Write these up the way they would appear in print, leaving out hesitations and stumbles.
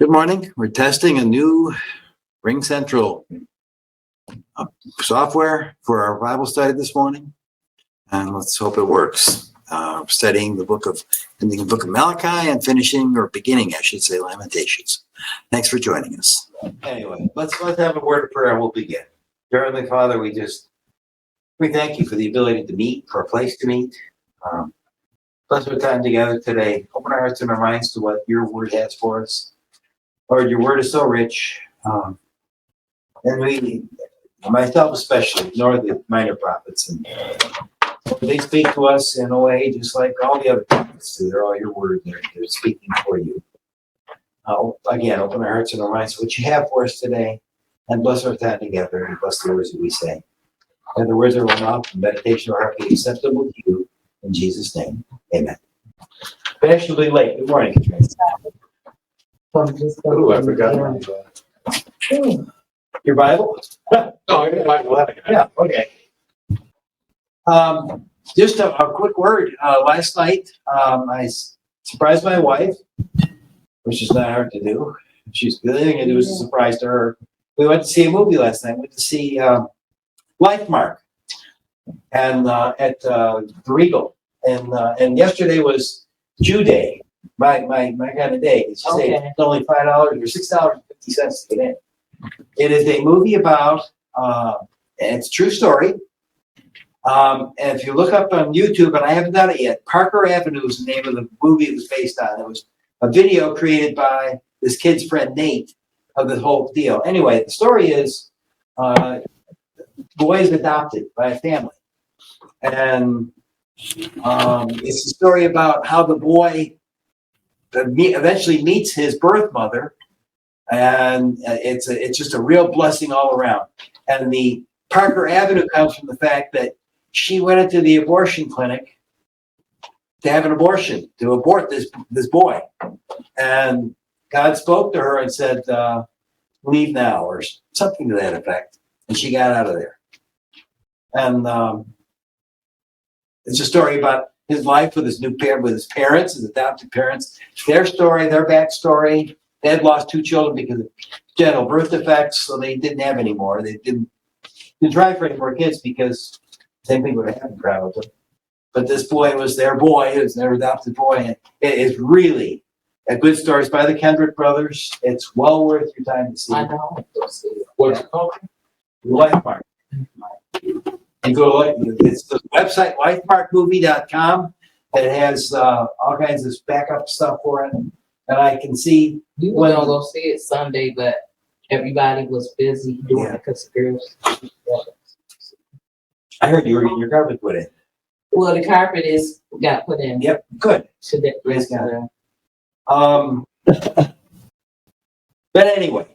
Good morning. We're testing a new Ring Central software for our Bible study this morning, and let's hope it works. Studying the book of Malachi and finishing, or beginning, I should say, Lamentations. Thanks for joining us. Anyway, let's have a word of prayer and we'll begin. Dear Heavenly Father, we thank you for the ability to meet, for a place to meet. Bless our time together today. Open our hearts and our minds to what your word has for us. Lord, your word is so rich, and we, myself especially, ignore the minor prophets. And they speak to us in a way just like all the other prophets do. They're all your word. They're speaking for you. Again, open our hearts and our minds to what you have for us today, and bless our time together, and bless the words that we say. And the words of our mouth and meditation of our heart be acceptable to you. In Jesus' name, amen. Fashionably late. Good morning, Katrina. Oh, I forgot your Bible? Oh, your Bible. Yeah, okay. Just a quick word. Last night, I surprised my wife, which is not hard to do. The only thing I do is a surprise to her. We went to see a movie last night. We went to see Lifemark and at the Regal. And yesterday was Jew Day. My kind of day. It's only $5 or $6.50 to get in. It is a movie about, and it's a true story. And if you look up on YouTube, and I haven't done it yet, Parker Avenue is the name of the movie it was based on. It was a video created by this kid's friend Nate of the whole deal. Anyway, the story is, the boy is adopted by a family, and it's a story about how the boy eventually meets his birth mother, and it's just a real blessing all around. And the Parker Avenue comes from the fact that she went into the abortion clinic to have an abortion, to abort this boy, and God spoke to her and said, "Leave now," or something to that effect, and she got out of there. And it's a story about his life with his his parents, his adopted parents, their story, their backstory. They had lost 2 children because of genital birth defects, so they didn't have any more. They didn't try for any more kids because same thing would have happened probably. But this boy was their boy. It was their adopted boy. And it is really a good story. It's by the Kendrick brothers. It's well worth your time to see. I know. What's it called? Lifemark. And go it's the website lifemarkmovie.com that has all kinds of backup stuff for it. And I can see You were gonna go see it Sunday, but everybody was busy doing the conspiracy. I heard you were getting your carpet put in. Well, the carpet got put in. Yep, good. Today. Praise God. But anyway,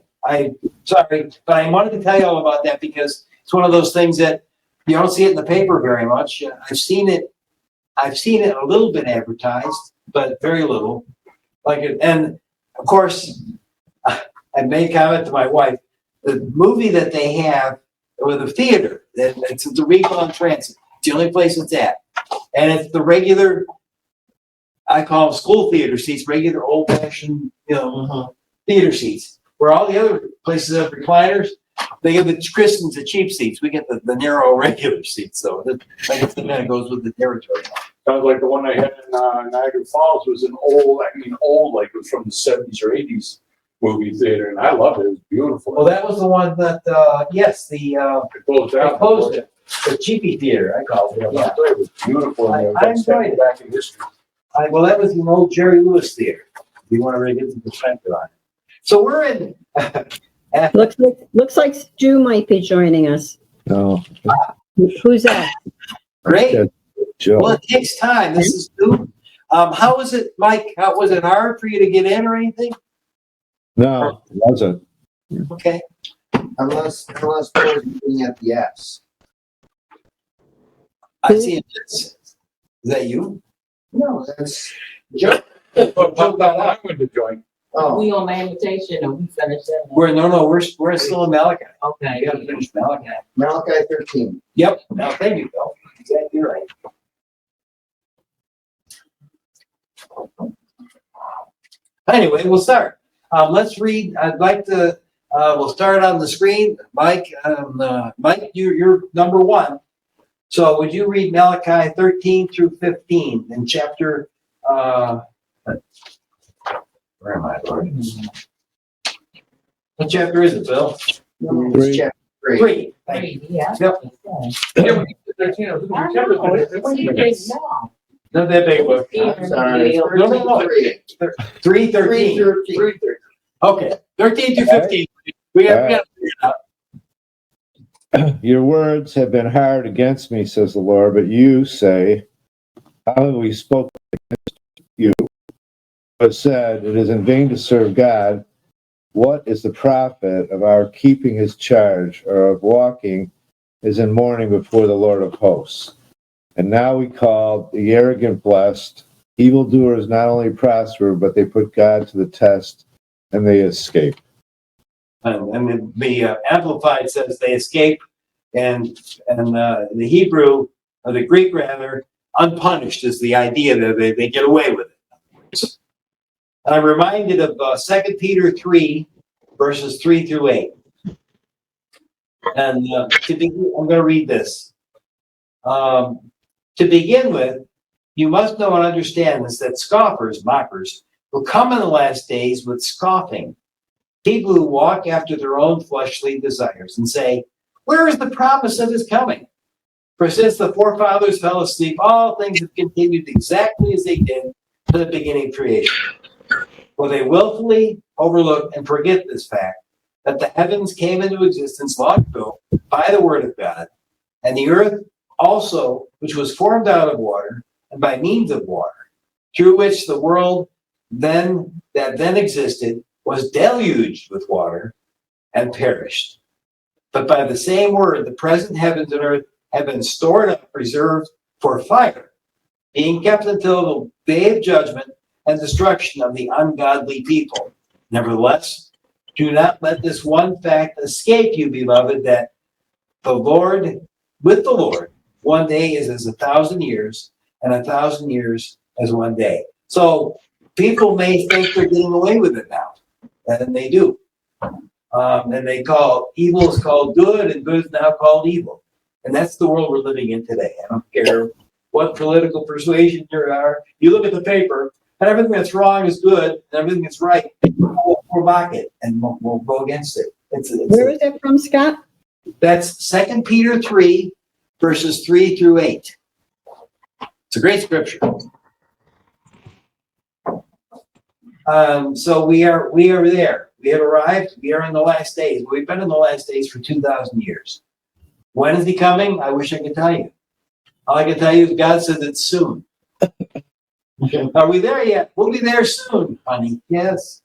sorry, but I wanted to tell you all about that because it's one of those things that you don't see it in the paper very much. I've seen it a little bit advertised, but very little. And of course, I made a comment to my wife. The movie that they have with the theater, it's the Regal on Transit. It's the only place it's at, and it's the regular. I call them school theater seats, regular old-fashioned, theater seats. Where all the other places have recliners, they give the Christians the cheap seats. We get the narrow regular seats. So that it goes with the territory. Sounds like the one I had in Niagara Falls was an old, like it was from the 70s or 80s movie theater, and I loved it. It was beautiful. Well, that was the one that, It closed it. The cheapy theater, I call it. Yeah, it was beautiful. I enjoyed it. Back in history. Well, that was an old Jerry Lewis theater. If you want to really get some perspective on it. So we're in. Looks like Stu might be joining us. Oh, Who's that? Great. Joe. Well, it takes time. This is new. How was it, Mike? Was it hard for you to get in or anything? No, it wasn't. Okay. Unless we're looking at the apps. I see it. Is that you? No, that's. Joe? I went to join. Oh, We on Lamentation or we finished that? We're still in Malachi. Okay. We gotta finish Malachi. Malachi 13. Yep. Now, there you go. Exactly right. Anyway, we'll start. Let's read, I'd like to, we'll start on the screen. Mike, Mike, you're number one. So would you read Malachi 13 through 15 in chapter, where am I, Lord? What chapter is it, Bill? It's chapter 3. 3. Thank you. Yeah. Yep. Yeah, we did 13 of them. I know, it's now. Not that big book. Sorry. No, no, no. 3, 13. 3:13. Okay, 13 through 15. We got to figure it out. Your words have been hard against me, says the Lord, but you say, how have we spoken against you? But said, it is in vain to serve God. What is the profit of our keeping his charge, or of walking as in mourning before the Lord of hosts? And now we call the arrogant blessed. Evildoers not only prosper, but they put God to the test, and they escape. And the Amplified says they escape, and the Hebrew, or the Greek rather, unpunished is the idea that they get away with it. And I'm reminded of 2 Peter 3, verses 3 through 8. And I'm going to read this. To begin with, you must know and understand this, that scoffers, mockers, will come in the last days with scoffing. People who walk after their own fleshly desires and say, where is the promise of his coming? For since the forefathers fell asleep, all things have continued exactly as they did from the beginning of creation. For they willfully overlook and forget this fact, that the heavens came into existence long ago by the word of God, and the earth also, which was formed out of water and by means of water, through which the world that then existed was deluged with water and perished. But by the same word, the present heavens and earth have been stored up, reserved for fire, being kept until the day of judgment and destruction of the ungodly people. Nevertheless, do not let this one fact escape you, beloved, that with the Lord, one day is as 1,000 years, and 1,000 years as one day. So people may think they're getting away with it now, and they do. And they call evil is called good, and good is now called evil. And that's the world we're living in today. I don't care what political persuasion you are. You look at the paper, and everything that's wrong is good, and everything that's right, we'll mock it, and we'll go against it. Where is that from, Scott? That's 2 Peter 3, verses 3 through 8. It's a great scripture. So we are there. We have arrived. We are in the last days. We've been in the last days for 2,000 years. When is he coming? I wish I could tell you. All I can tell you is God says it's soon. Are we there yet? We'll be there soon, honey. Yes.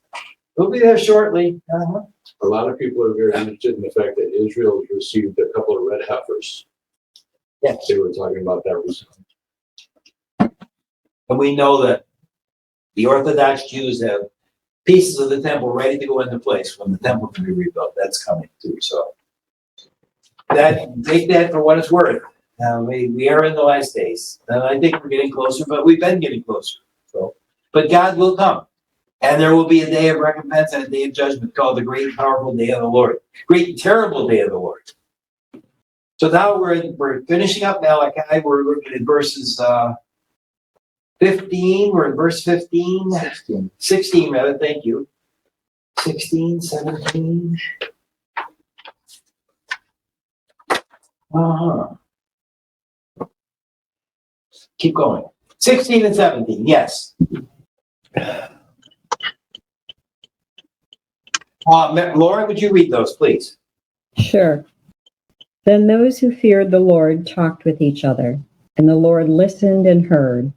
We'll be there shortly. Uh-huh. A lot of people are very interested in the fact that Israel has received a couple of red heifers. Yes. They were talking about that recently. And we know that the Orthodox Jews have pieces of the temple ready to go into place when the temple can be rebuilt. That's coming too. So take that for what it's worth. We are in the last days. And I think we're getting closer, but we've been getting closer. So, but God will come. And there will be a day of recompense and a day of judgment called the great and powerful day of the Lord. Great and terrible day of the Lord. So now we're finishing up Malachi. We're looking at verses 15. We're in verse 15. 16 rather, thank you. 16, 17. Keep going. 16 and 17, yes. Laura, would you read those, please? Sure. Then those who feared the Lord talked with each other, and the Lord listened and heard.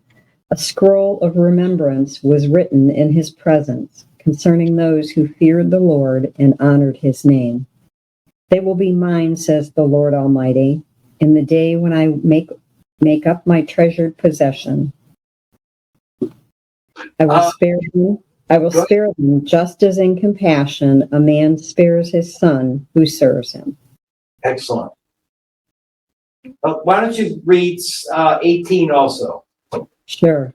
A scroll of remembrance was written in his presence concerning those who feared the Lord and honored his name. They will be mine, says the Lord Almighty, in the day when I make up my treasured possession. I will spare them. I will spare them just as in compassion a man spares his son who serves him. Excellent. Why don't you read 18 also? Sure.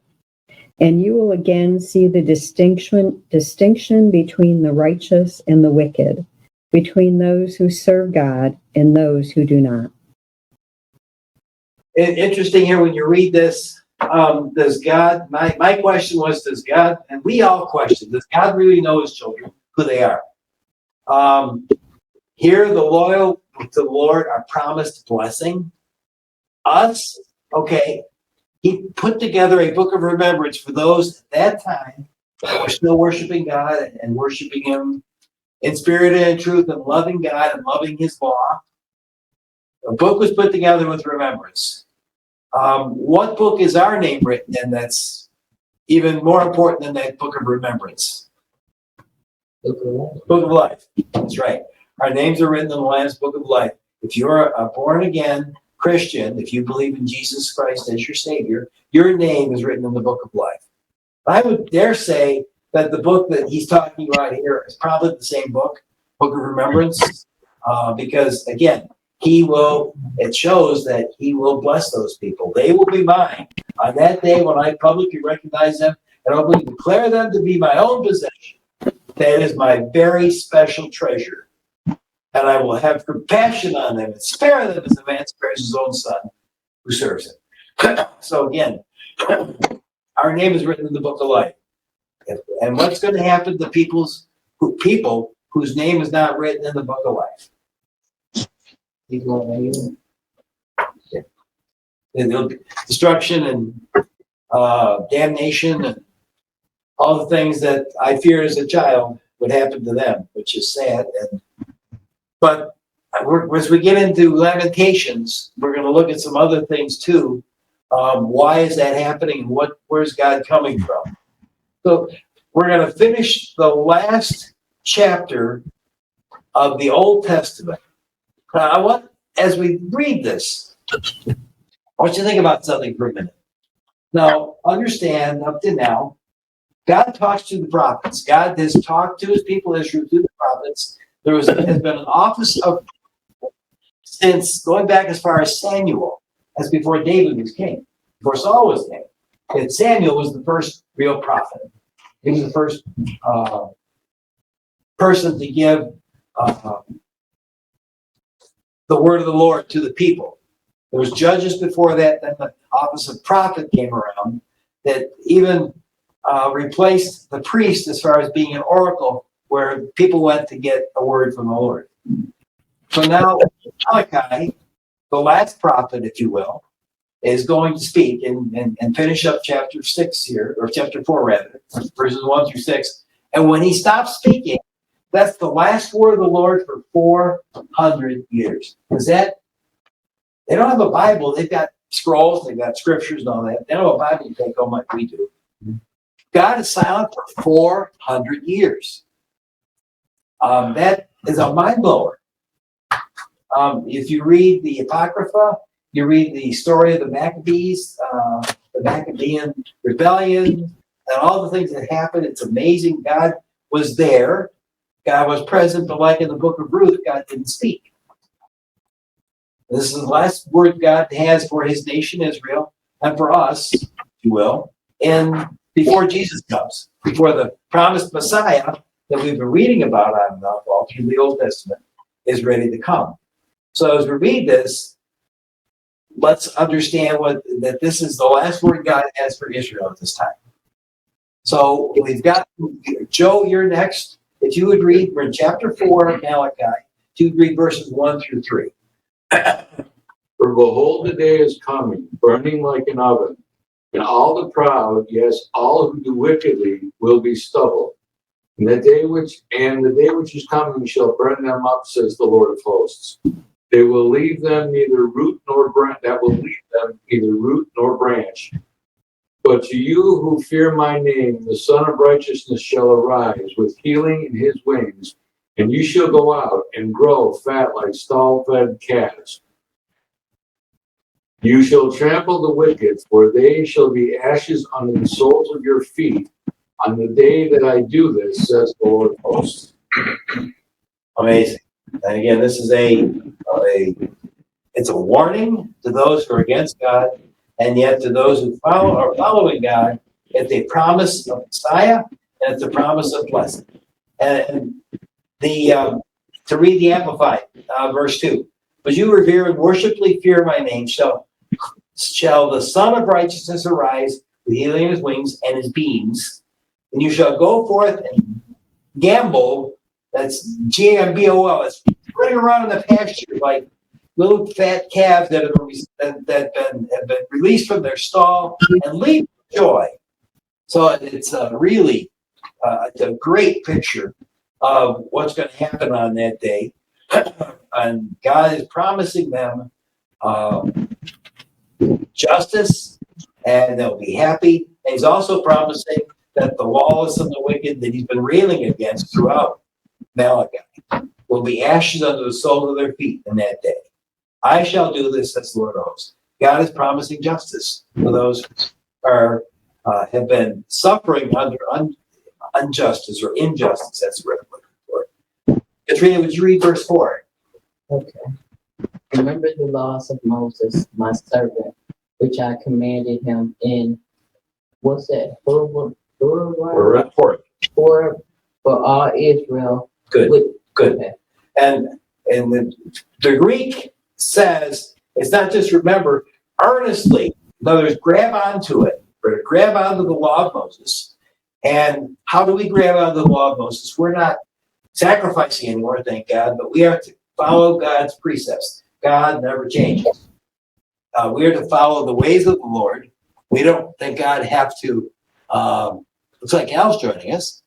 And you will again see the distinction between the righteous and the wicked, between those who serve God and those who do not. Interesting here when you read this, does God, my question was, does God, and we all question, does God really know his children, who they are? Here, the loyal to the Lord are promised blessing. Us, okay, he put together a book of remembrance for those at that time that were still worshiping God and worshiping him in spirit and in truth and loving God and loving his law. A book was put together with remembrance. What book is our name written in that's even more important than that book of remembrance? Book of life. That's right. Our names are written in the Lamb's book of life. If you're a born again Christian, if you believe in Jesus Christ as your Savior, your name is written in the book of life. I would dare say that the book that he's talking about here is probably the same book of remembrance, because again, it shows that he will bless those people. They will be mine on that day when I publicly recognize them and openly declare them to be my own possession. That is my very special treasure. And I will have compassion on them and spare them as a man spares his own son who serves him. So again, our name is written in the book of life. And what's going to happen to people whose name is not written in the book of life? Destruction and damnation and all the things that I feared as a child would happen to them, which is sad. But as we get into Lamentations, we're going to look at some other things too. Why is that happening? And where's God coming from? So we're going to finish the last chapter of the Old Testament. As we read this, I want you to think about something for a minute. Now, understand, up to now, God talks to the prophets. God has talked to his people Israel through the prophets. There has been an office of, since going back as far as Samuel, as before David was king, before Saul was king. And Samuel was the first real prophet. He was the first person to give the word of the Lord to the people. There was judges before that. Then the office of prophet came around that even replaced the priest as far as being an oracle where people went to get a word from the Lord. So now Malachi, the last prophet, if you will, is going to speak and finish up chapter 6 here, or chapter 4 rather, verses 1 through 6. And when he stops speaking, that's the last word of the Lord for 400 years. Is that, they don't have a Bible, they've got scrolls, they've got scriptures and all that. They don't have a Bible to take home like we do. God is silent for 400 years. That is a mind blower. If you read the Apocrypha, you read the story of the Maccabees, the Maccabean rebellion, and all the things that happened. It's amazing. God was there. God was present, but like in the book of Ruth, God didn't speak. This is the last word God has for his nation, Israel, and for us, if you will, and before Jesus comes, before the promised Messiah that we've been reading about on and off all through the Old Testament is ready to come. So as we read this, let's understand that this is the last word God has for Israel at this time. So we've got, Joe, you're next. If you would read, we're in chapter 4 of Malachi. If you would read verses 1 through 3. For behold, the day is coming, burning like an oven, and all the proud, yes, all who do wickedly, will be stubble. And the day which is coming shall burn them up, says the Lord of hosts. They will leave them neither root nor branch. That will leave them neither root nor branch. But to you who fear my name, the Son of Righteousness shall arise with healing in his wings, and you shall go out and grow fat like stall-fed calves. You shall trample the wicked, for they shall be ashes under the soles of your feet on the day that I do this, says the Lord of hosts. Amazing. And again, this is it's a warning to those who are against God, and yet to those who are following God, It's a promise of Messiah, and it's a promise of blessing. And to read the Amplified, verse 2. But you revere and worshipfully fear my name, shall the Son of Righteousness arise with healing in his wings and his beams, and you shall go forth and gambol, that's Gambol, it's running around in the pasture like little fat calves that have been released from their stall and leap with joy. So it's really it's a great picture of what's going to happen on that day. And God is promising them justice, and they'll be happy. And he's also promising that the lawless and the wicked that he's been railing against throughout Malachi will be ashes under the soles of their feet in that day. I shall do this, says the Lord of hosts. God is promising justice for those who have been suffering under injustice or injustice. That's what I'm looking for. Katrina, would you read verse 4? Okay. Remember the laws of Moses, my servant, which I commanded him in, what's that? For all Israel. Good. Good. Okay. And the Greek says it's not just remember, earnestly. In other words, grab onto it. We're to grab onto the law of Moses. And how do we grab onto the law of Moses? We're not sacrificing anymore, thank God, but we are to follow God's precepts. God never changes. We are to follow the ways of the Lord. We don't, thank God, have to, looks like Al's joining us.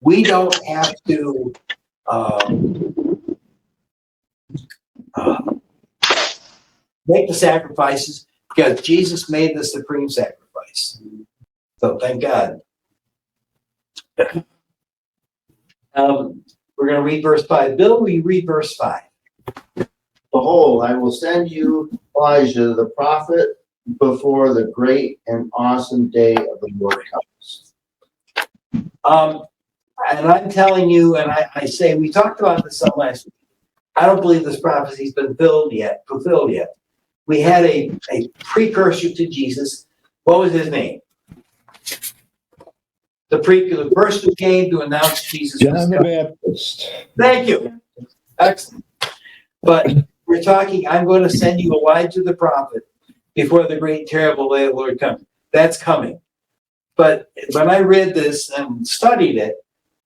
We don't have to make the sacrifices because Jesus made the supreme sacrifice. So thank God. We're going to read verse 5. Bill, will you read verse 5? Behold, I will send you Elijah the prophet before the great and awesome day of the Lord comes. And I'm telling you, and I say, we talked about this some last week. I don't believe this prophecy's been fulfilled yet. We had a precursor to Jesus. What was his name? The person who came to announce Jesus. John the Baptist. Thank you. Excellent. But we're talking, I'm going to send you Elijah the prophet before the great and terrible day of the Lord comes. That's coming. But when I read this and studied it,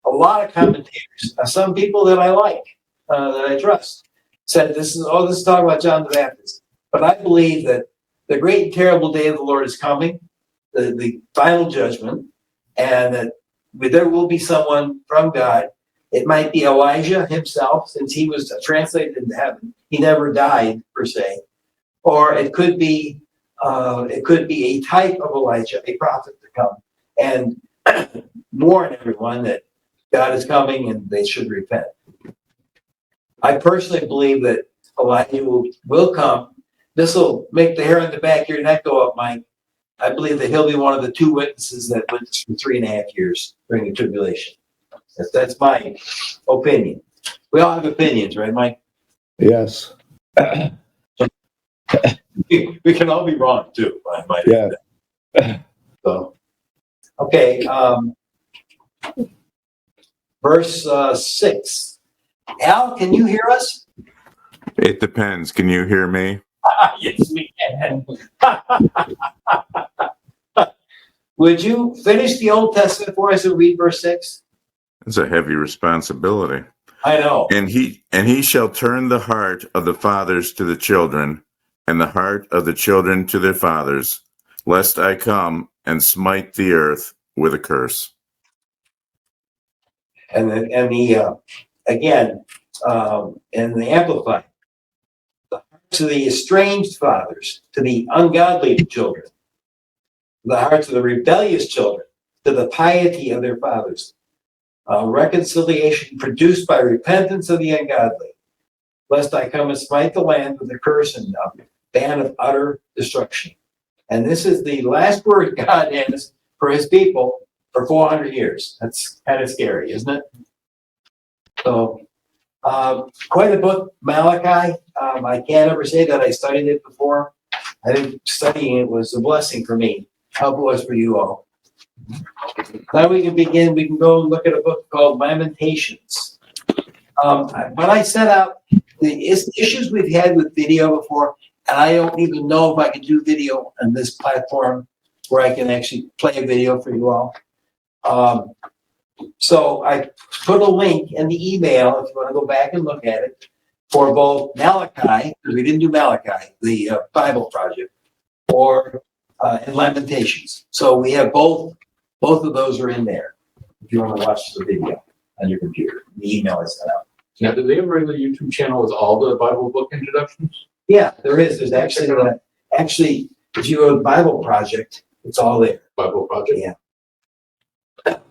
a lot of commentators, some people that I like, that I trust, said this is talking about John the Baptist. But I believe that the great and terrible day of the Lord is coming, the final judgment, and that there will be someone from God. It might be Elijah himself, since he was translated into heaven. He never died, per se. Or it could be a type of Elijah, a prophet to come and warn everyone that God is coming and they should repent. I personally believe that Elijah will come. This will make the hair on the back of your neck go up, Mike. I believe that he'll be one of the 2 witnesses that witnessed for 3.5 years during the tribulation. That's my opinion. We all have opinions, right, Mike? Yes. We can all be wrong too. I might add that. So, okay. Verse 6. Al, can you hear us? It depends. Can you hear me? Yes, we can. Would you finish the Old Testament for us and read verse 6? It's a heavy responsibility. I know. And he shall turn the heart of the fathers to the children, and the heart of the children to their fathers, lest I come and smite the earth with a curse. And again, in the Amplified, to the estranged fathers, to the ungodly children, the hearts of the rebellious children, to the piety of their fathers. Reconciliation produced by repentance of the ungodly, lest I come and smite the land with a curse and a ban of utter destruction. And this is the last word God has for his people for 400 years. That's kind of scary, isn't it? So, quite a book, Malachi. I can't ever say that I studied it before. I think studying it was a blessing for me. How it was for you all. Now we can begin, we can go and look at a book called Lamentations. When I set out the issues we've had with video before, and I don't even know if I can do video on this platform where I can actually play a video for you all. So I put a link in the email if you want to go back and look at it for both Malachi, because we didn't do Malachi, the Bible project, or and Lamentations. So we have both of those are in there if you want to watch the video on your computer. The email is sent out. Now, do they have a regular YouTube channel with all the Bible book introductions? Yeah, there is. There's actually if you go to the Bible Project, it's all there. Bible Project? Yeah.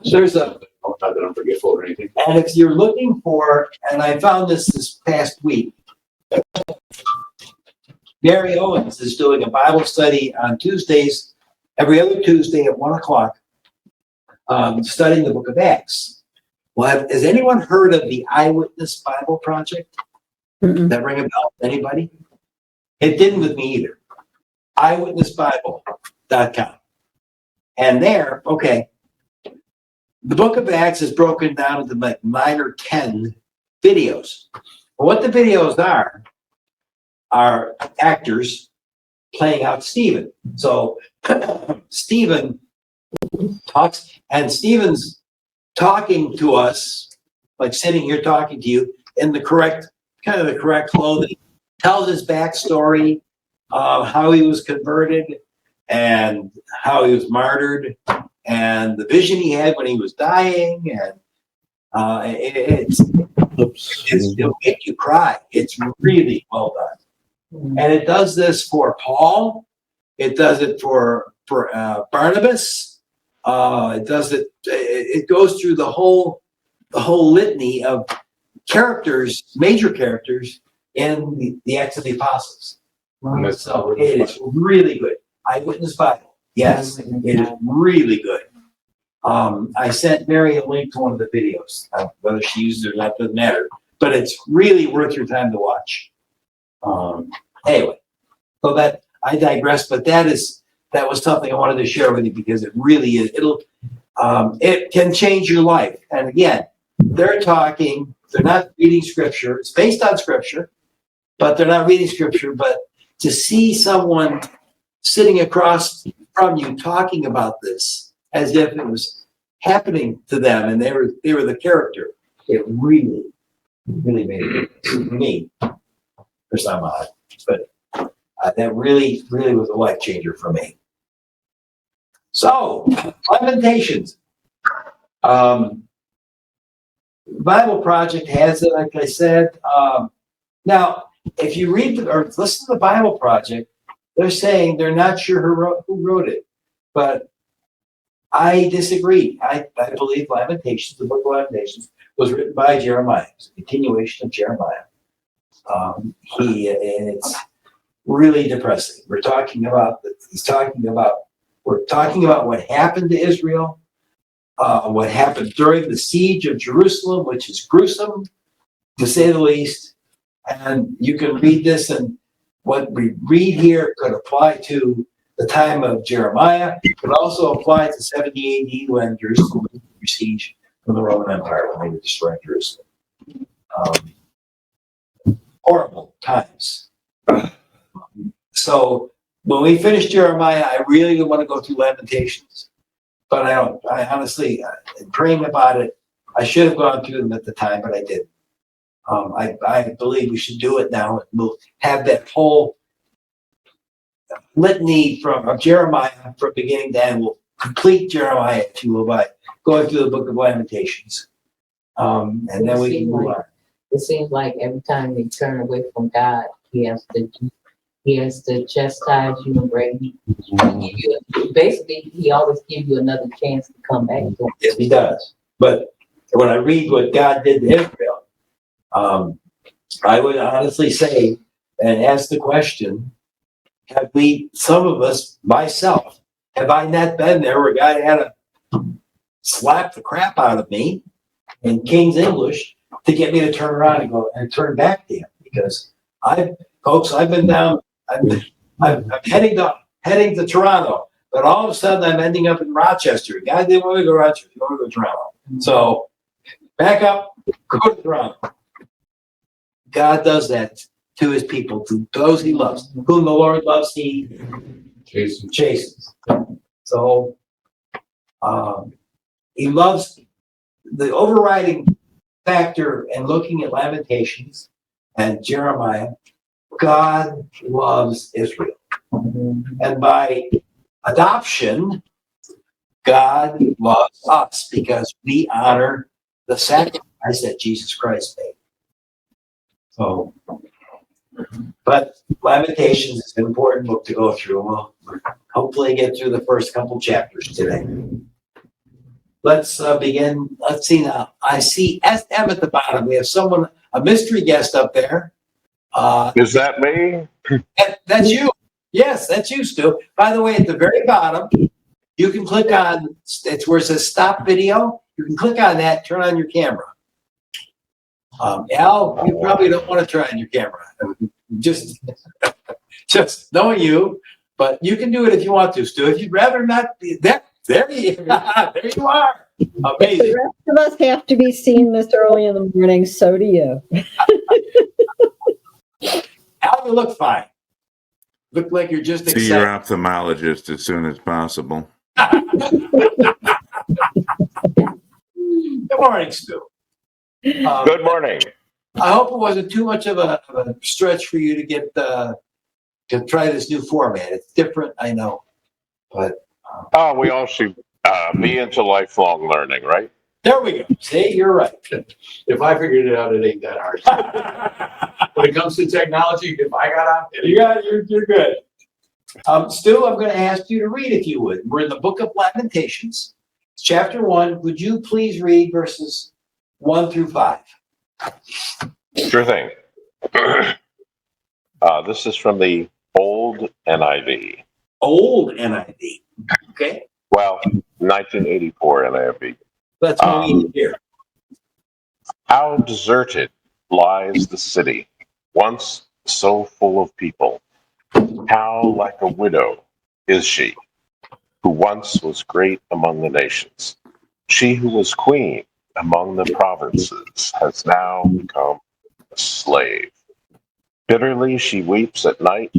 There's a, Not that I'm forgetful or anything. and if you're looking for, and I found this past week, Mary Owens is doing a Bible study on Tuesdays, every other Tuesday at 1:00, studying the book of Acts. Well, has anyone heard of the Eyewitness Bible Project? Mm-mm. That ring a bell? Anybody? It didn't with me either. Eyewitnessbible.com. And there, okay, the book of Acts is broken down into like 9 or 10 videos. But what the videos are actors playing out Stephen. So Stephen talks, and Stephen's talking to us, like sitting here talking to you in the correct clothing, tells his backstory, how he was converted and how he was martyred and the vision he had when he was dying. And it'll make you cry. It's really well done. And it does this for Paul. It does it for Barnabas. It does it. It goes through the whole litany of characters, major characters in the Acts of the Apostles. And that's So it is really good. Eyewitness Bible. Yes, it is really good. I sent Mary a link to one of the videos. Whether she used it or not doesn't matter. But it's really worth your time to watch. Anyway, so that I digress, but that was something I wanted to share with you because it really is. It can change your life. And again, they're not reading scripture. It's based on scripture, but they're not reading scripture. But to see someone sitting across from you talking about this as if it was happening to them and they were the character, it really, really made a difference to me. For some odd, but that really, really was a life changer for me. So, Lamentations. Bible Project has it, like I said. Now, if you read or listen to the Bible Project, they're saying they're not sure who wrote it, but I disagree. I believe Lamentations, the book of Lamentations, was written by Jeremiah. It's a continuation of Jeremiah. And it's really depressing. We're talking about what happened to Israel, what happened during the siege of Jerusalem, which is gruesome, to say the least. And you can read this, and what we read here could apply to the time of Jeremiah. It could also apply to 70 AD when Jerusalem was besieged from the Roman Empire, when they were destroying Jerusalem. Horrible times. So when we finish Jeremiah, I really don't want to go through Lamentations, but I don't. I honestly, in praying about it, I should have gone through them at the time, but I didn't. I believe we should do it now. We'll have that whole litany of Jeremiah from beginning to end. We'll complete Jeremiah, if you will, by going through the book of Lamentations. And then we can move on. It seems like every time they turn away from God, he has to chastise you and bring you. Basically, he always gives you another chance to come back to him. Yes, he does. But when I read what God did to Israel, I would honestly say and ask the question, have some of us, myself, have I not been there where God had to slap the crap out of me in King's English to get me to turn around and go and turn back to him? Because I've been down. I'm heading to Toronto. But all of a sudden, I'm ending up in Rochester. God didn't want me to go to Rochester. He wanted to go to Toronto. So back up, go to Toronto. God does that to his people, to those he loves. Whom the Lord loves, he chastens. So he loves the overriding factor in looking at Lamentations and Jeremiah. God loves Israel. And by adoption, God loves us because we honor the sacrifice that Jesus Christ made. So, but Lamentations is an important book to go through. We'll hopefully get through the first couple chapters today. Let's begin. Let's see now. I see SM at the bottom. We have someone, a mystery guest up there. Is that me? That's you. Yes, that's you, Stu. By the way, at the very bottom, you can click on, it's where it says stop video. You can click on that, turn on your camera. Al, you probably don't want to turn on your camera. Just knowing you, but you can do it if you want to, Stu. If you'd rather not be there, there you are. Amazing. The rest of us have to be seen this early in the morning, so do you. Al, you look fine. Look like you're just See your excited. ophthalmologist as soon as possible. Good morning, Stu. Good morning. I hope it wasn't too much of a stretch for you to get to try this new format. It's different, I know, but We all should be into lifelong learning, right? there we go. See, you're right. If I figured it out, it ain't that hard. When it comes to technology, if I got out, You're good. Stu, I'm going to ask you to read if you would. We're in the book of Lamentations, chapter 1. Would you please read verses 1 through 5? Sure thing. This is from the old NIV. Old NIV. Okay, Well, 1984 NIV. that's what we need here. How deserted lies the city, once so full of people. How like a widow is she, who once was great among the nations. She who was queen among the provinces has now become a slave. Bitterly she weeps at night,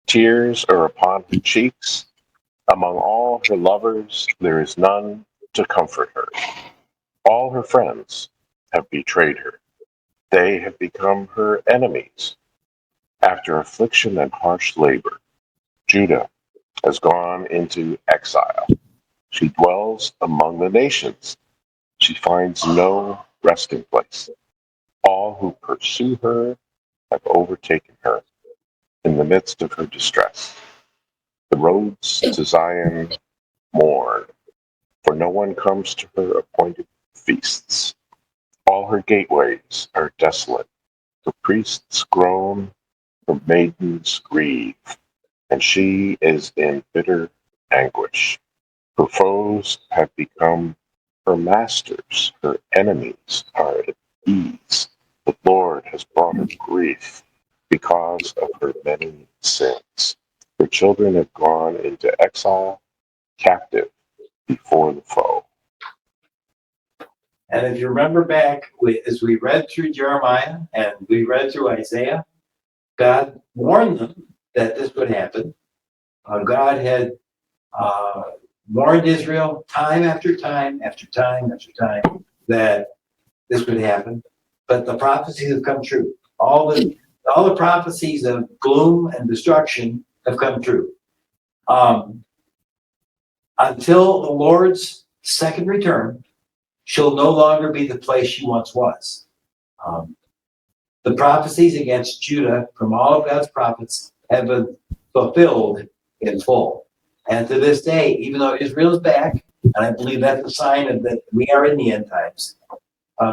tears are upon her cheeks. Among all her lovers there is none to comfort her. All her friends have betrayed her. They have become her enemies. After affliction and harsh labor, Judah has gone into exile. She dwells among the nations. She finds no resting place. All who pursue her have overtaken her in the midst of her distress. The roads to Zion mourn, for no one comes to her appointed feasts. All her gateways are desolate. The priests groan, the maidens grieve, and she is in bitter anguish. Her foes have become her masters, her enemies are at ease. The Lord has brought her grief because of her many sins. Her children have gone into exile, captive before the foe. And if you remember back, as we read through Jeremiah and we read through Isaiah, God warned them that this would happen. God had warned Israel time after time after time after time that this would happen. But the prophecies have come true. All the prophecies of gloom and destruction have come true. Until the Lord's second return, she'll no longer be the place she once was. The prophecies against Judah from all of God's prophets have been fulfilled in full. And to this day, even though Israel is back, and I believe that's a sign of that we are in the end times,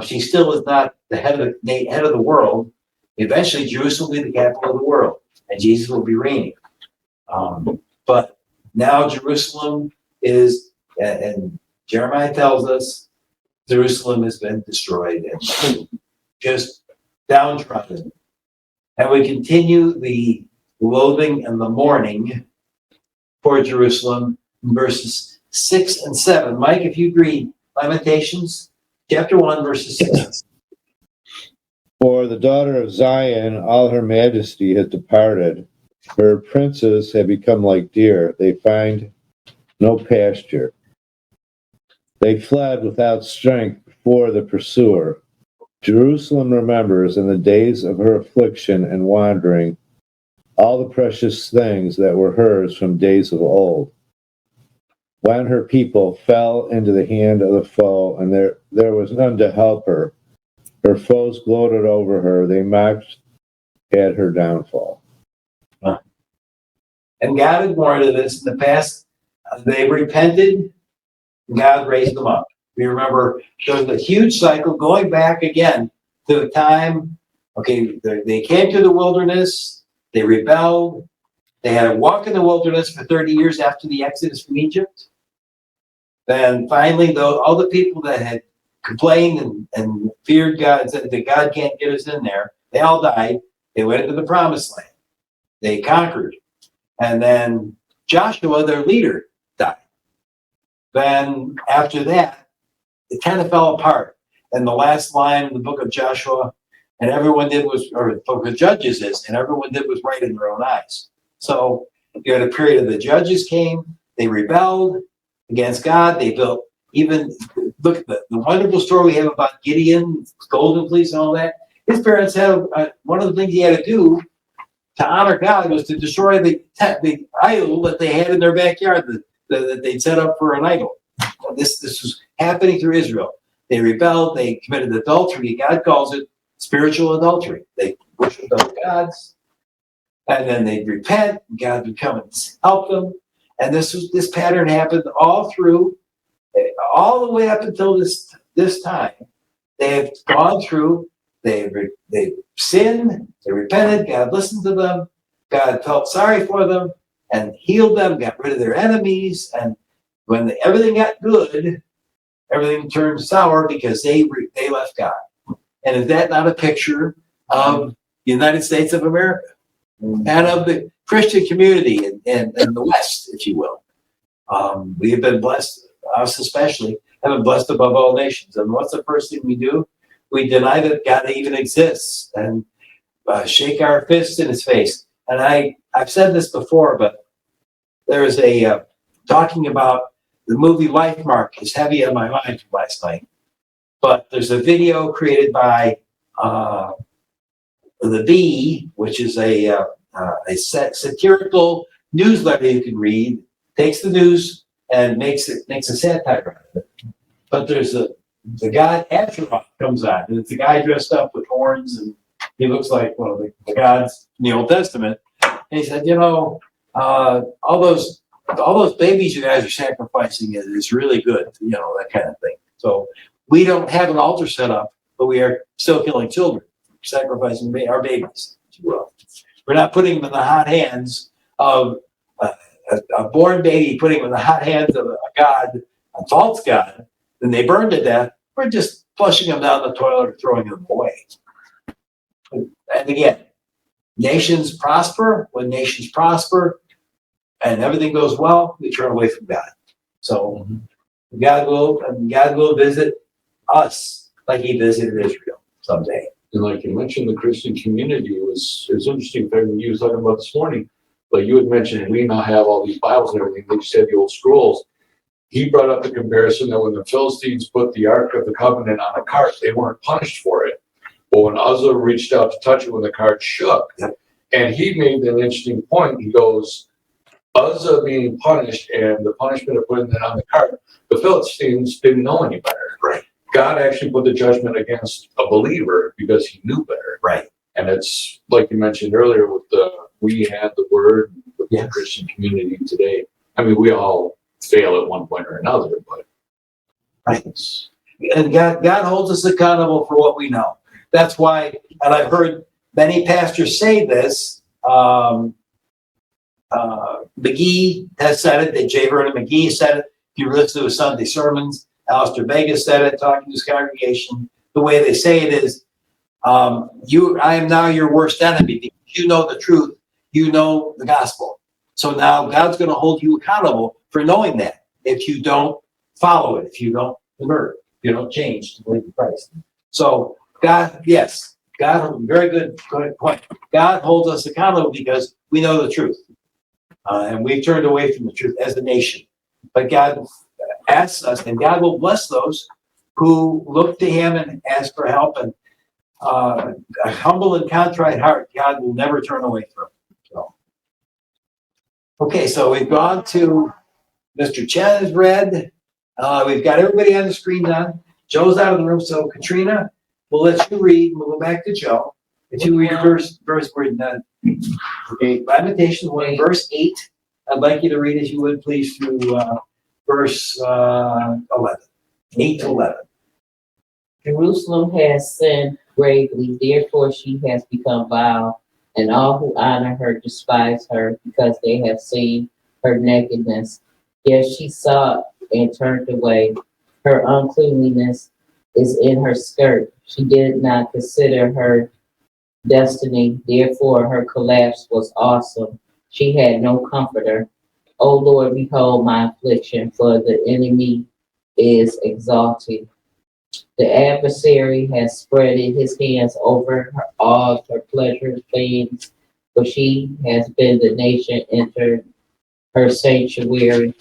she still is not the head of the world. Eventually, Jerusalem will be the capital of the world, and Jesus will be reigning. But now Jerusalem is, and Jeremiah tells us, Jerusalem has been destroyed and just downtrodden. And we continue the loathing and the mourning for Jerusalem verses 6 and 7. Mike, if you read Lamentations, chapter 1, verses 6 and 7. For the daughter of Zion, all her majesty has departed. Her princes have become like deer. They find no pasture. They fled without strength before the pursuer. Jerusalem remembers in the days of her affliction and wandering all the precious things that were hers from days of old, when her people fell into the hand of the foe, and there was none to help her. Her foes gloated over her. They mocked at her downfall. And God had warned of this in the past. They repented, and God raised them up. We remember there was a huge cycle going back again to the time, okay, they came to the wilderness, they rebelled, they had to walk in the wilderness for 30 years after the Exodus from Egypt. Then finally, though, all the people that had complained and feared God and said that God can't get us in there, they all died. They went into the promised land. They conquered. And then Joshua, their leader, died. Then after that, it kind of fell apart. And the last line in the book of Joshua, and everyone did was, or the book of Judges is, and everyone did was right in their own eyes. So you had a period of the judges came, they rebelled against God, they built, even, look at the wonderful story we have about Gideon, golden fleece and all that. His parents had, one of the things he had to do to honor God was to destroy the idol that they had in their backyard that they'd set up for an idol. This was happening through Israel. They rebelled, they committed adultery. God calls it spiritual adultery. They worshiped other gods, and then they'd repent, and God would come and help them. And this pattern happened all the way up until this time. They have gone through, they sinned, they repented, God listened to them, God felt sorry for them and healed them, got rid of their enemies, and when everything got good, everything turned sour because they left God. And is that not a picture of the United States of America and of the Christian community in the West, if you will? We have been blessed, us especially, have been blessed above all nations. And what's the first thing we do? We deny that God even exists and shake our fists in his face. And I've said this before, but there is a talking about the movie Life Mark is heavy on my mind from last night. But there's a video created by The Bee, which is a satirical newsletter you can read, takes the news and makes a satire out of it. But there's the god Asherah comes on, and it's a guy dressed up with horns, and he looks like one of the gods in the Old Testament. And he said, all those babies you guys are sacrificing is really good, that kind of thing. So we don't have an altar set up, but we are still killing children, sacrificing our babies, if you will. We're not putting them in the hot hands of a born baby, putting them in the hot hands of a god, a false god, and they burn to death. We're just flushing them down the toilet or throwing them away. And again, nations prosper. When nations prosper and everything goes well, we turn away from God. So God will visit us like he visited Israel someday. And like you mentioned, the Christian community was interesting. In fact, when you were talking about this morning, but you had mentioned we now have all these Bibles and everything. They just had the old scrolls. He brought up the comparison that when the Philistines put the Ark of the Covenant on a cart, they weren't punished for it. But when Uzzah reached out to touch it when the cart shook, and he made an interesting point. He goes, Uzzah being punished and the punishment of putting it on the cart, the Philistines didn't know any better. Right. God actually put the judgment against a believer because he knew better. Right. And it's like you mentioned earlier with we had the word with the Christian community today. I mean, we all fail at one point or another, but right. And God holds us accountable for what we know. That's why, and I've heard many pastors say this. McGee has said it. J. Vernon McGee said it. If you listen to his Sunday sermons, Alistair Vegas said it, talking to his congregation. The way they say it is, I am now your worst enemy because you know the truth. You know the gospel. So now God's going to hold you accountable for for knowing that if you don't follow it, if you don't convert, if you don't change to believe in Christ. So God, yes, God, very good point. God holds us accountable because we know the truth. And we've turned away from the truth as a nation. But God asks us, and God will bless those who look to Him and ask for help. And a humble and contrite heart, God will never turn away from. So, okay, so we've gone to Mr. Chen has read. We've got everybody on the screen now. Joe's out of the room, so Katrina, we'll let you read. We'll go back to Joe. If you read verse, we're done. Okay, Lamentations 1, verse 8. I'd like you to read, as you would, please, through verse 11. 8 to 11. Jerusalem has sinned gravely, therefore she has become vile, and all who honor her despise her, because they have seen her nakedness. Yes, she saw and turned away. Her uncleanliness is in her skirt. She did not consider her destiny, therefore her collapse was awesome. She had no comforter. O Lord, behold my affliction, for the enemy is exalted. The adversary has spread his hands over her, all her pleasure things, for she has been the nation entered her sanctuary,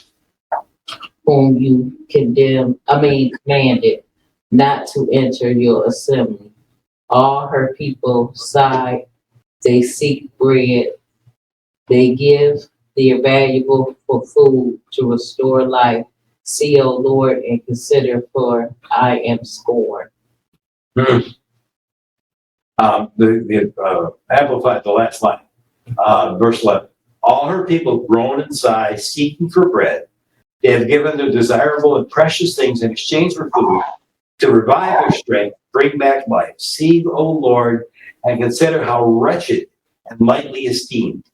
whom you commanded not to enter your assembly. All her people sigh, they seek bread, they give their valuable for food to restore life. See, O Lord, and consider, for I am scorned. Amplified the last line, verse 11. All her people groan and sigh, seeking for bread. They have given their desirable and precious things in exchange for food to revive their strength, bring back life. See, O Lord, and consider how wretched and lightly esteemed,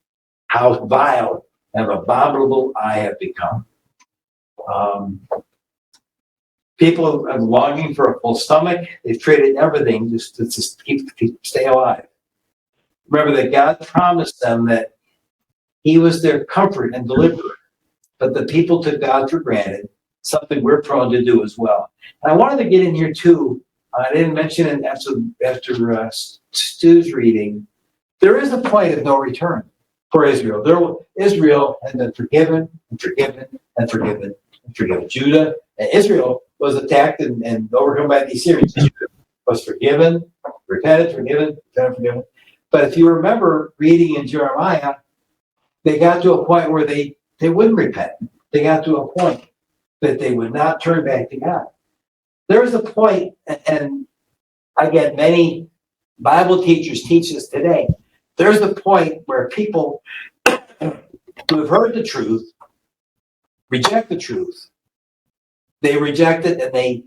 how vile and abominable I have become. People are longing for a full stomach. They've traded everything just to stay alive. Remember that God promised them that He was their comfort and deliverer, but the people took God for granted, something we're prone to do as well. And I wanted to get in here too. I didn't mention it after Stu's reading. There is a point of no return for Israel. Israel had been forgiven and forgiven and forgiven and forgiven. Judah and Israel was attacked and overcome by the Assyrians. Israel was forgiven, repented, forgiven, forgiven. But if you remember reading in Jeremiah, they got to a point where they wouldn't repent. They got to a point that they would not turn back to God. There's a point, and again, many Bible teachers teach this today. There's the point where people who have heard the truth reject the truth. They reject it, and they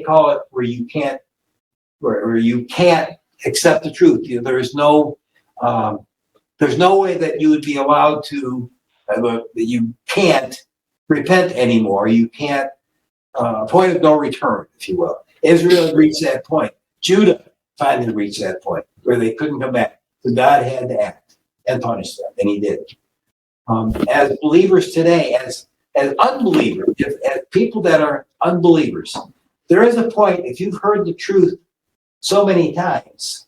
call it where you can't accept the truth. There's no way that you would be allowed to that you can't repent anymore. You can't point of no return, if you will. Israel had reached that point. Judah finally reached that point where they couldn't come back. So God had to act and punish them, and He did. As believers today, as unbelievers, as people that are unbelievers, there is a point, if you've heard the truth so many times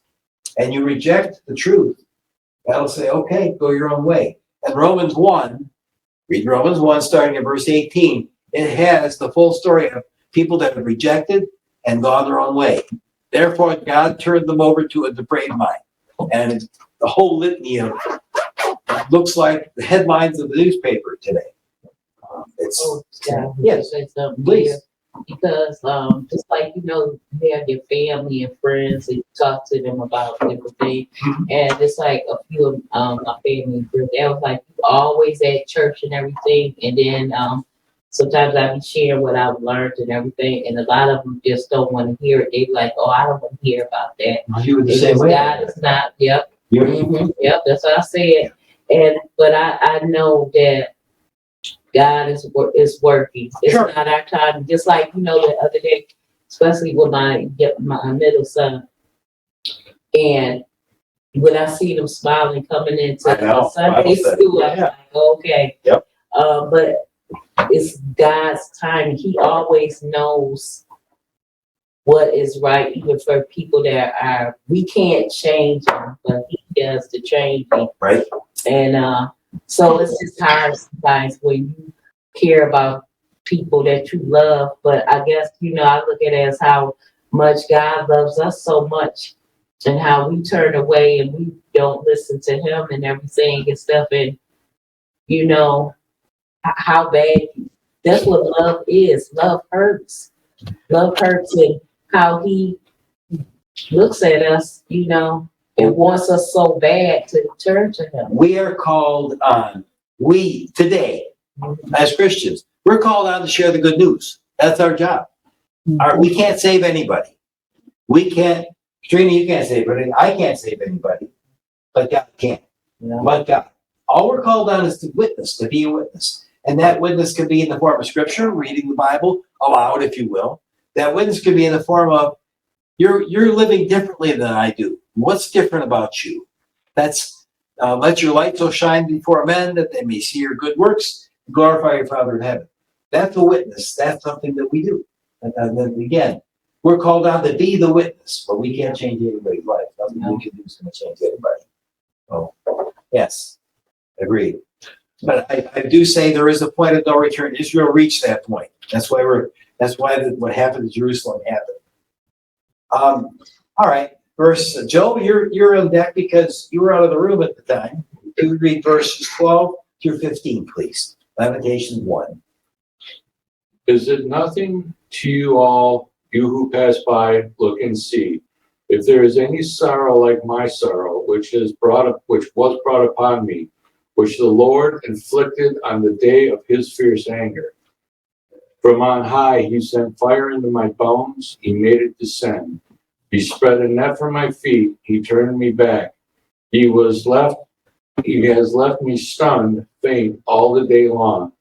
and you reject the truth, that'll say, okay, go your own way. And Romans 1, read Romans 1 starting at verse 18, it has the full story of people that have rejected and gone their own way. Therefore, God turned them over to a depraved mind. And the whole litany of looks like the headlines of the newspaper today. Yes, please. Because just like you have your family and friends and you talk to them about different things, and it's like a few of my family group, they was like always at church and everything, and then sometimes I be sharing what I've learned and everything, and a lot of them just don't want to hear it. They be like, "Oh, I don't want to hear about that." You were the same way. God is not. Yep. Yep. That's what I said. But I know that God is working. It's Sure. not our time. Just like the other day, especially with my middle son, and when I see them smiling coming into Sunday school, I'm like, okay. Yep. But it's God's time. He always knows what is right, even for people that are, we can't change them, but he does the changing. Right. And so it's just hard sometimes when you care about people that you love. But I guess, I look at it as how much God loves us so much and how we turn away and we don't listen to him and everything and stuff. And, how bad, that's what love is. Love hurts. Love hurts, and how he looks at us, and wants us so bad to turn to him. We are called on, today, as Christians, we're called on to share the good news. That's our job. We can't save anybody. We can't, Trina, you can't save anybody. I can't save anybody. But God can. But God. All we're called on is to witness, to be a witness. And that witness can be in the form of scripture, reading the Bible aloud, if you will. That witness could be in the form of, you're living differently than I do. What's different about you? That's, let your light so shine before men that they may see your good works and glorify your Father in heaven. That's a witness. That's something that we do. And then again, we're called on to be the witness, but we can't change anybody's life. Nothing we can do is going to change anybody. Oh, yes, agreed. But I do say there is a point of no return. Israel reached that point. That's why what happened to Jerusalem happened. All right, Joe, you're on deck because you were out of the room at the time. You would read verses 12 through 15, please. Lamentations 1. Is it nothing to you all, you who pass by, look and see? If there is any sorrow like my sorrow, which was brought upon me, which the Lord inflicted on the day of his fierce anger. From on high he sent fire into my bones, he made it descend. He spread a net for my feet, he turned me back. He has left me stunned, faint all the day long.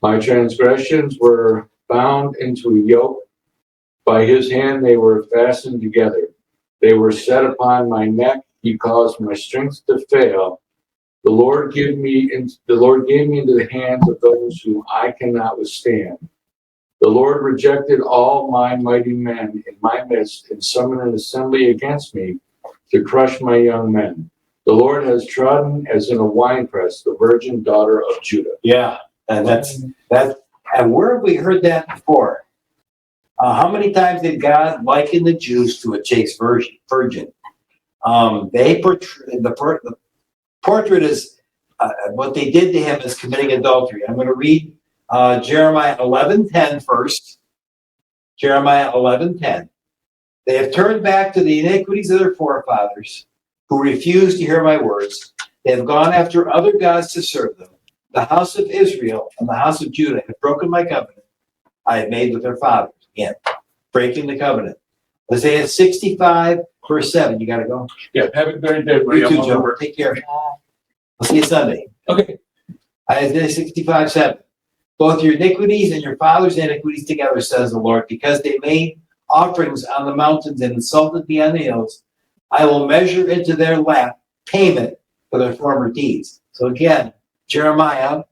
My transgressions were bound into a yoke. By his hand they were fastened together. They were set upon my neck. He caused my strength to fail. The Lord gave me into the hands of those whom I cannot withstand. The Lord rejected all my mighty men in my midst and summoned an assembly against me to crush my young men. The Lord has trodden as in a winepress the virgin daughter of Judah. Yeah, and that's. And where have we heard that before? How many times did God liken the Jews to a chaste virgin? They portray the portrait is what they did to him is committing adultery. I'm going to read Jeremiah 11:10 first. Jeremiah 11:10. They have turned back to the iniquities of their forefathers, who refused to hear my words. They have gone after other gods to serve them. The house of Israel and the house of Judah have broken my covenant I have made with their fathers. Again, breaking the covenant. Isaiah 65, verse 7. You got to go? Yeah, have a great day, You too, Joe. Take care. I'll see you Sunday. Okay. Isaiah 65, 7. Both your iniquities and your father's iniquities together, says the Lord, because they made offerings on the mountains and insulted me on the hills. I will measure into their lap payment for their former deeds. So again, Jeremiah,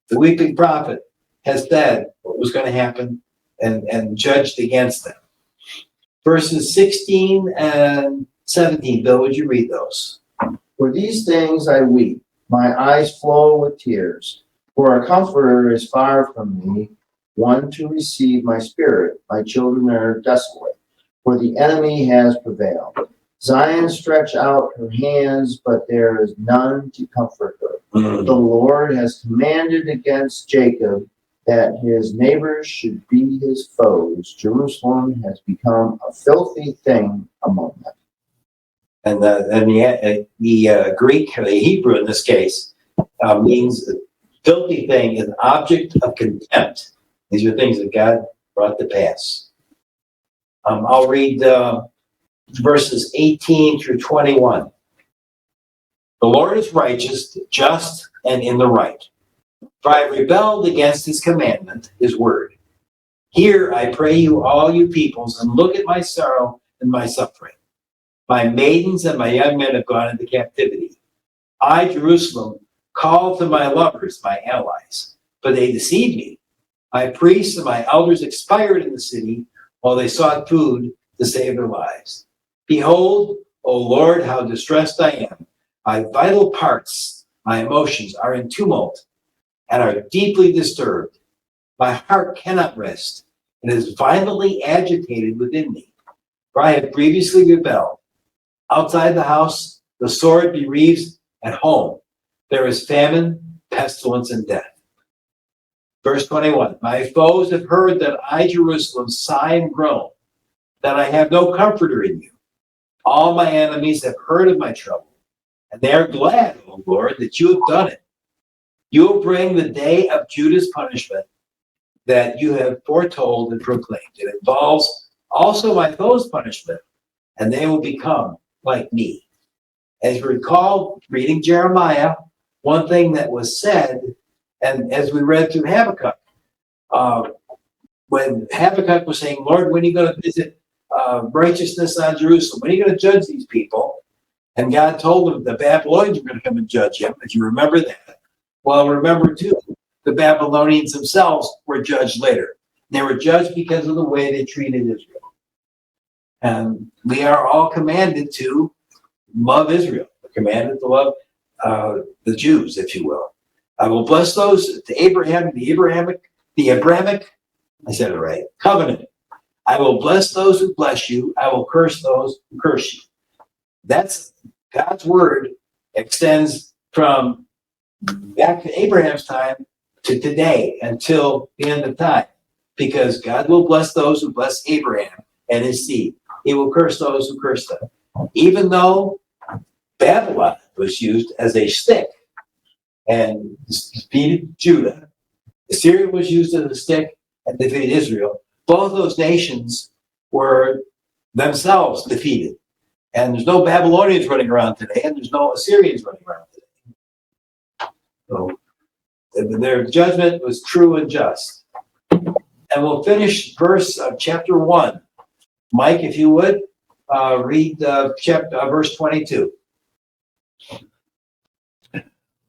the weeping prophet, has said what was going to happen and judged against them. Verses 16 and 17, Bill, would you read those? For these things I weep, my eyes flow with tears. For a comforter is far from me, one to receive my spirit. My children are desolate, for the enemy has prevailed. Zion stretched out her hands, but there is none to comfort her. The Lord has commanded against Jacob that his neighbors should be his foes. Jerusalem has become a filthy thing among them. And the Greek, or the Hebrew in this case, means filthy thing is an object of contempt. These are things that God brought to pass. I'll read verses 18 through 21. The Lord is righteous, just, and in the right. For I rebelled against his commandment, his word. Hear, I pray you, all you peoples, and look at my sorrow and my suffering. My maidens and my young men have gone into captivity. I, Jerusalem, call to my lovers, my allies. but they deceived me. My priests and my elders expired in the city while they sought food to save their lives. Behold, O Lord, how distressed I am. My vital parts, my emotions are in tumult and are deeply disturbed. My heart cannot rest. It is violently agitated within me, for I have previously rebelled. Outside the house, the sword bereaves. At home, there is famine, pestilence, and death. Verse 21, my foes have heard that I, Jerusalem, sigh and groan, that I have no comforter in you. All my enemies have heard of my trouble, and they are glad, O Lord, that you have done it. You will bring the day of Judah's punishment that you have foretold and proclaimed. It involves also my foes' punishment, and they will become like me. As you recall, reading Jeremiah, one thing that was said, and as we read through Habakkuk, when Habakkuk was saying, Lord, when are you going to visit righteousness on Jerusalem? When are you going to judge these people? And God told him the Babylonians were going to come and judge him, if you remember that. Well, remember too, the Babylonians themselves were judged later. They were judged because of the way they treated Israel. And we are all commanded to love Israel. We're commanded to love the Jews, if you will. I will bless those to Abraham, the Abrahamic, I said it right, covenant. I will bless those who bless you. I will curse those who curse you. That's God's word extends from back to Abraham's time to today until the end of time, because God will bless those who bless Abraham and his seed. He will curse those who curse them. Even though Babylon was used as a stick and defeated Judah, Assyria was used as a stick and defeated Israel. Both those nations were themselves defeated. And there's no Babylonians running around today, and there's no Assyrians running around today. So their judgment was true and just. And we'll finish chapter 1. Mike, if you would, read verse 22.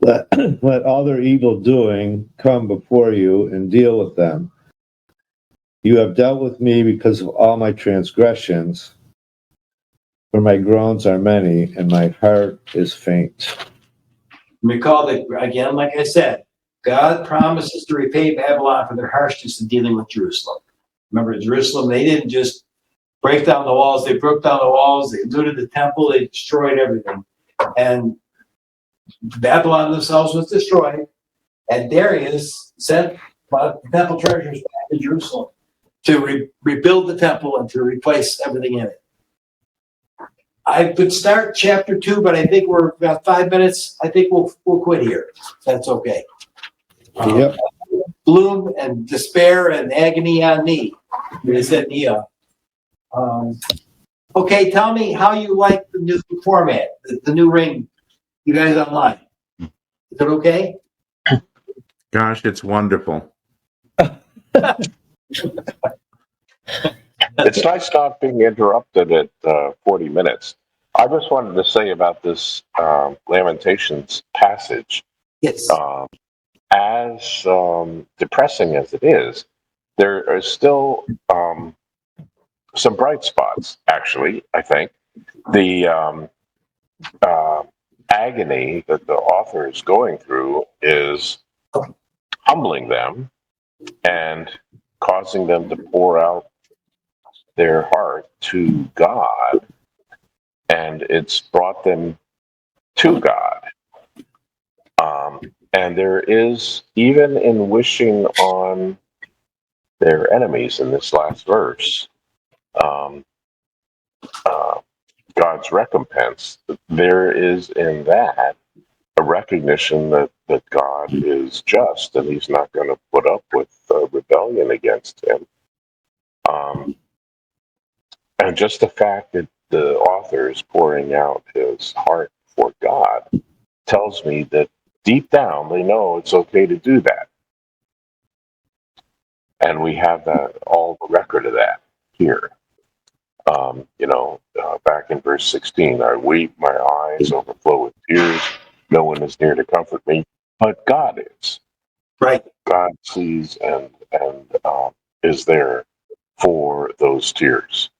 Let all their evil doing come before you and deal with them. You have dealt with me because of all my transgressions, for my groans are many and my heart is faint. Recall that, again, like I said, God promises to repay Babylon for their harshness in dealing with Jerusalem. Remember, Jerusalem, they didn't just break down the walls, they broke down the walls, they looted the temple, they destroyed everything. And Babylon themselves was destroyed, and Darius sent the temple treasures back to Jerusalem to rebuild the temple and to replace everything in it. I could start chapter 2, but I think we're about 5 minutes. I think we'll quit here. That's okay. Yep. Gloom and despair and agony on me. Is it Nia? Okay, tell me how you like the new format, the new ring. You guys online? Is it okay? Gosh, it's wonderful. It's nice not being interrupted at 40 minutes. I just wanted to say about this Lamentations passage, Yes. as depressing as it is, there are still some bright spots, actually, I think. The agony that the author is going through is humbling them and causing them to pour out their heart to God, and it's brought them to God. And there is, even in wishing on their enemies in this last verse, God's recompense, there is in that a recognition that God is just and he's not going to put up with rebellion against him. And just the fact that the author is pouring out his heart for God tells me that deep down they know it's okay to do that. And we have all the record of that here. Back in verse 16, I weep, my eyes overflow with tears. No one is near to comfort me, but God is. Right. God sees and is there for those tears.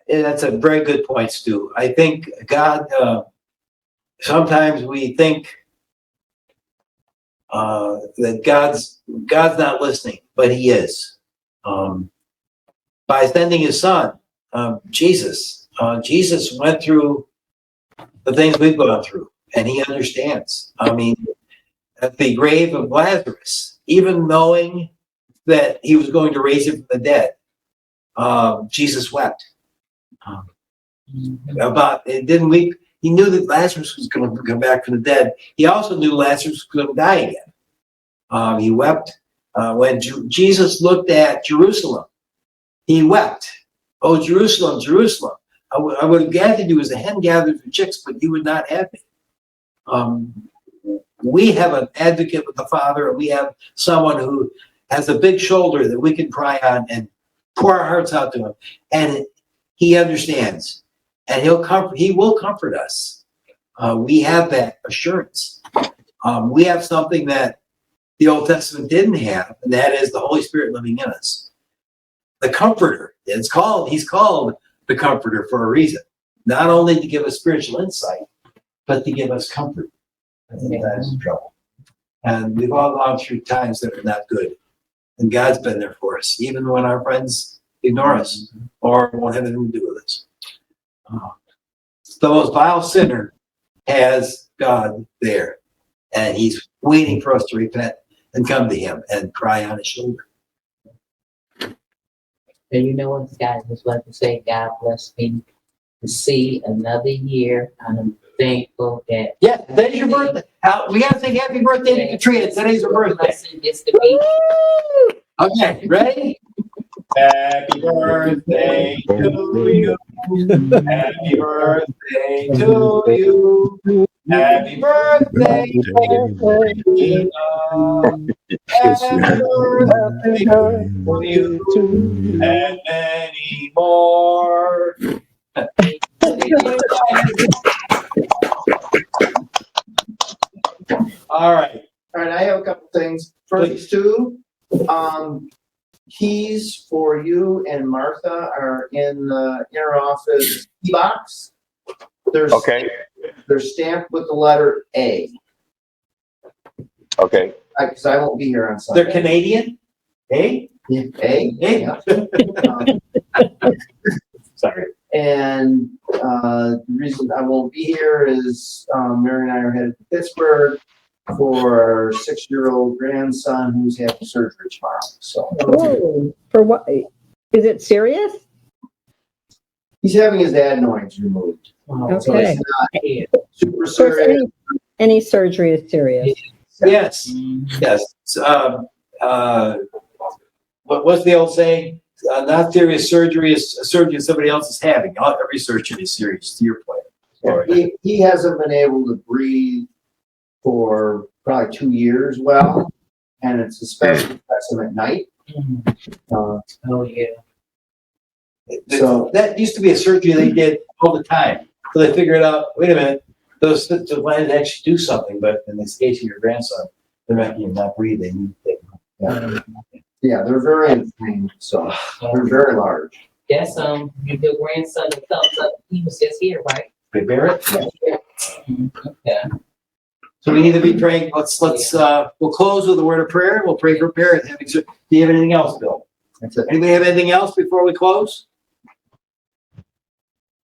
And that's a very good point, Stu. I think God, sometimes we think that God's not listening, but he is. By sending his son, Jesus went through the things we've gone through, and he understands. I mean, at the grave of Lazarus, even knowing that he was going to raise him from the dead, Jesus wept. About it didn't weep. He knew that Lazarus was going to come back from the dead. He also knew Lazarus was going to die again. He wept when Jesus looked at Jerusalem. He wept. Oh, Jerusalem, Jerusalem! I would have gathered you as a hen gathers her chicks, but you would not have me. We have an advocate with the Father, and we have someone who has a big shoulder that we can cry on and pour our hearts out to him, and he understands. And he will comfort us. We have that assurance. We have something that the Old Testament didn't have, and that is the Holy Spirit living in us. The Comforter. He's called the Comforter for a reason. Not only to give us spiritual insight, but to give us comfort in times of trouble. And we've all gone through times that are not good. And God's been there for us, even when our friends ignore us or won't have anything to do with us. The most vile sinner has God there, and he's waiting for us to repent and come to him and cry on his shoulder. And you know what, guys, just like to say, God bless me to see another year. I'm thankful that. Yeah, today's your birthday. We got to say happy birthday to Katrina. Today's her birthday. Blessing is to be. Okay, ready? Happy birthday to you. Happy birthday to you. Happy birthday, Katrina. Happy birthday to you. And many more. All right. All right, I have a couple things. First, two, keys for you and Martha are in the inner office key box. Okay. They're stamped with the letter A. Okay. Because I won't be here on Sunday. They're Canadian? Eh? A. Eh? Sorry. And the reason I won't be here is Mary and I are headed to Pittsburgh for our 6-year-old grandson who's having surgery tomorrow. So, Oh, for what? Is it serious? he's having his adenoids removed. So Okay. it's not super Of course, serious. any surgery is serious. Yes. Yes. What's the old saying? Not serious surgery is a surgery somebody else is having. Not every surgery is serious, to your point. He hasn't been able to breathe for probably 2 years well, and it's especially affects him at night. Oh, yeah. So- that used to be a surgery they did all the time. So they figured out, wait a minute, those glands actually do something, but in this case of your grandson, they're making him not breathe. They need to Yeah, they're very inflamed, so they're very large. That's your grandson that comes up. He was just here, right? prepare it. Yeah. So we need to be praying. We'll close with a word of prayer. And we'll pray for Barrett. Do you have anything else, Bill? That's it. Anybody have anything else before we close?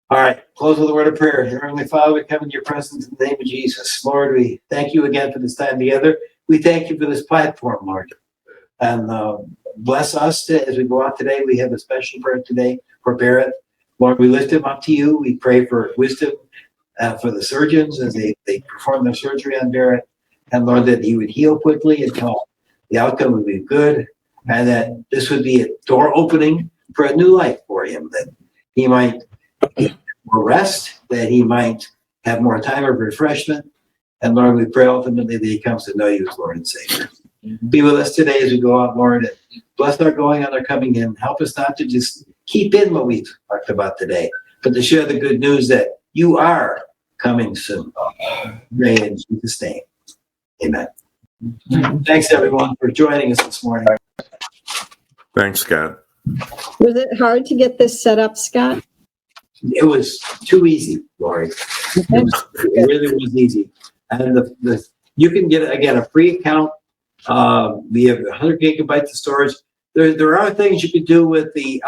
All right, close with a word of prayer. Heavenly Father, we come in your presence in the name of Jesus. Lord, we thank you again for this time together. We thank you for this platform, Lord. And bless us as we go out today. We have a special prayer today for Barrett. Lord, we lift him up to you. We pray for wisdom for the surgeons as they perform their surgery on Barrett. And Lord, that he would heal quickly and the outcome would be good. And that this would be a door opening for a new life for him, that he might get more rest, that he might have more time of refreshment. And Lord, we pray ultimately that he comes to know you as Lord and Savior. Be with us today as we go out, Lord, and bless our going and our coming in. Help us not to just keep in what we talked about today, but to share the good news that you are coming soon. Pray in Jesus' name. Amen. Thanks, everyone, for joining us this morning. Thanks, Scott. Was it hard to get this set up, Scott? It was too easy, Lori. It really was easy. And you can get, again, a free account. We have 100 gigabytes of storage. There are things you could do with the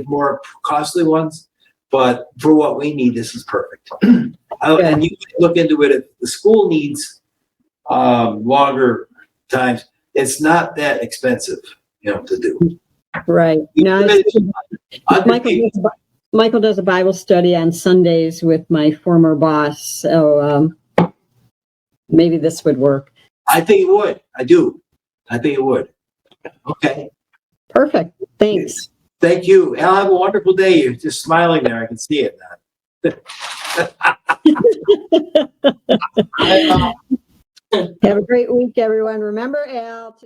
more costly ones, but for what we need, this is perfect. And you can look into it if the school needs longer times. It's not that expensive, to do. Right. Now, Michael does a Bible study on Sundays with my former boss, so maybe this would work. I think it would. I do. I think it would. Okay. Perfect. Thanks. Thank you. Al, have a wonderful day. You're just smiling there. I can see it now. Have a great week, everyone. Remember, Al.